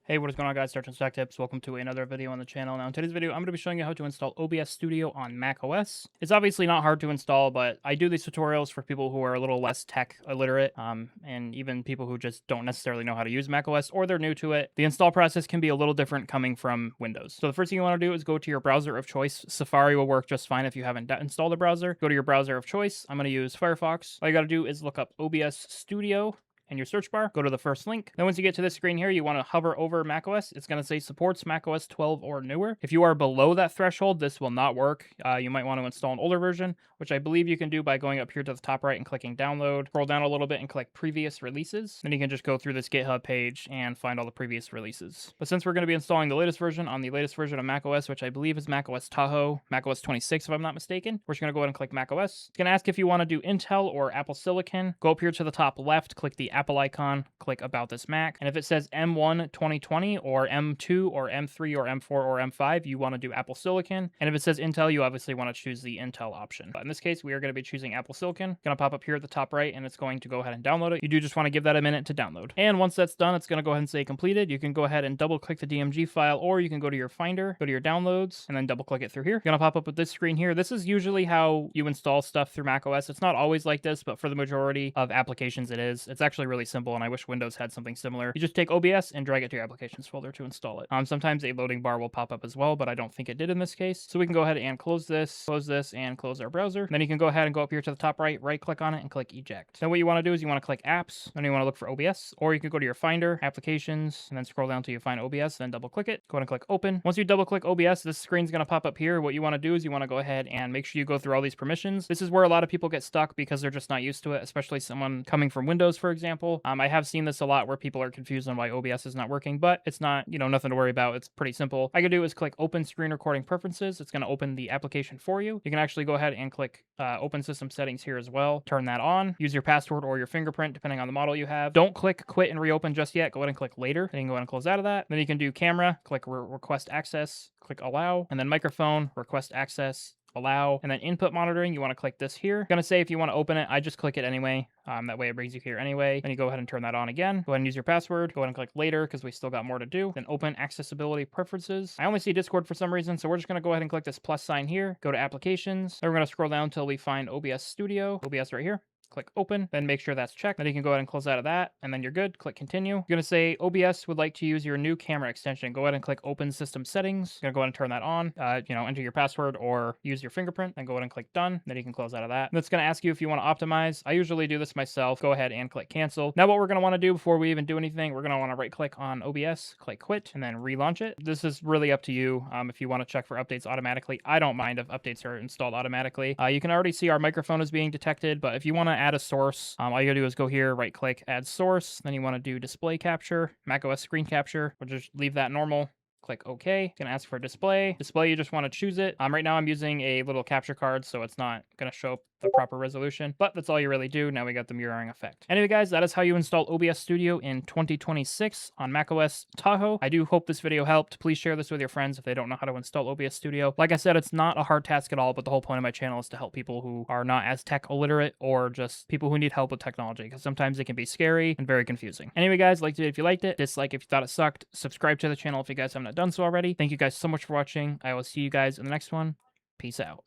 Hey, what is going on, guys? SargeantsTechTips. Welcome to another video on the channel. Now, in today's video, I'm going to be showing you how to install OBS Studio on macOS. It's obviously not hard to install, but I do these tutorials for people who are a little less tech illiterate, and even people who just don't necessarily know how to use macOS, or they're new to it. The install process can be a little different coming from Windows. So the first thing you want to do is go to your browser of choice. Safari will work just fine if you haven't installed a browser. Go to your browser of choice. I'm going to use Firefox. All you got to do is look up OBS Studio in your search bar, go to the first link. Then once you get to this screen here, you want to hover over macOS. It's going to say supports macOS 12 or newer. If you are below that threshold, this will not work. You might want to install an older version, which I believe you can do by going up here to the top right and clicking download. Scroll down a little bit and click previous releases. Then you can just go through this GitHub page and find all the previous releases. But since we're going to be installing the latest version on the latest version of macOS, which I believe is macOS Tahoe, macOS 26 if I'm not mistaken, we're just going to go ahead and click macOS. It's going to ask if you want to do Intel or Apple Silicon. Go up here to the top left, click the Apple icon, click About This Mac, and if it says M1 2020 or M2 or M3 or M4 or M5, you want to do Apple Silicon, and if it says Intel, you obviously want to choose the Intel option. But in this case, we are going to be choosing Apple Silicon. It's going to pop up here at the top right, and it's going to go ahead and download it. You do just want to give that a minute to download. And once that's done, it's going to go ahead and say completed. You can go ahead and double click the DMG file, or you can go to your Finder, go to your downloads, and then double click it through here. You're going to pop up with this screen here. This is usually how you install stuff through macOS. It's not always like this, but for the majority of applications, it is. It's actually really simple, and I wish Windows had something similar. You just take OBS and drag it to your applications folder to install it. Sometimes a loading bar will pop up as well, but I don't think it did in this case. So we can go ahead and close this, and close our browser. Then you can go ahead and go up here to the top right click on it and click eject. Then what you want to do is you want to click apps, then you want to look for OBS, or you can go to your Finder, applications, and then scroll down till you find OBS, then double click it. Go ahead and click open. Once you double click OBS, this screen's going to pop up here. What you want to do is you want to go ahead and make sure you go through all these permissions. This is where a lot of people get stuck because they're just not used to it, especially someone coming from Windows, for example. I have seen this a lot where people are confused on why OBS is not working, but it's not, nothing to worry about. It's pretty simple. All I can do is click open screen recording preferences. It's going to open the application for you. You can actually go ahead and click open system settings here as well. Turn that on. Use your password or your fingerprint, depending on the model you have. Don't click quit and reopen just yet. Go ahead and click later. Then you can go ahead and close out of that. Then you can do camera, click request access, click allow, and then microphone, request access, allow, and then input monitoring, you want to click this here. I'm gonna say if you want to open it, I just click it anyway. That way it brings you here anyway. Then you go ahead and turn that on again. Go ahead and use your password. Go ahead and click later because we still got more to do. Then open accessibility preferences. I only see Discord for some reason, so we're just gonna go ahead and click this plus sign here. Go to applications. Then we're gonna scroll down until we find OBS Studio. OBS right here. Click open, then make sure that's checked. Then you can go ahead and close out of that, and then you're good. Click continue. You're gonna say OBS would like to use your new camera extension. Go ahead and click open system settings. You're gonna go ahead and turn that on. Enter your password or use your fingerprint, then go ahead and click done. Then you can close out of that. That's gonna ask you if you want to optimize. I usually do this myself. Go ahead and click cancel. Now what we're gonna want to do before we even do anything, we're gonna want to right click on OBS, click quit, and then relaunch it. This is really up to you. If you want to check for updates automatically, I don't mind if updates are installed automatically. You can already see our microphone is being detected, but if you want to add a source, all you gotta do is go here, right click, add source. Then you want to do display capture, macOS screen capture. We'll just leave that normal. Click OK. It's gonna ask for display. Display, you just want to choose it. Right now I'm using a little capture card, so it's not gonna show up the proper resolution, but that's all you really do. Now we got the mirroring effect. Anyway, guys, that is how you install OBS Studio in 2026 on macOS Tahoe. I do hope this video helped. Please share this with your friends if they don't know how to install OBS Studio. Like I said, it's not a hard task at all, but the whole point of my channel is to help people who are not as tech illiterate or just people who need help with technology, because sometimes it can be scary and very confusing. Anyway, guys, like it if you liked it, dislike if you thought it sucked, subscribe to the channel if you guys haven't done so already. Thank you guys so much for watching. I will see you guys in the next one. Peace out.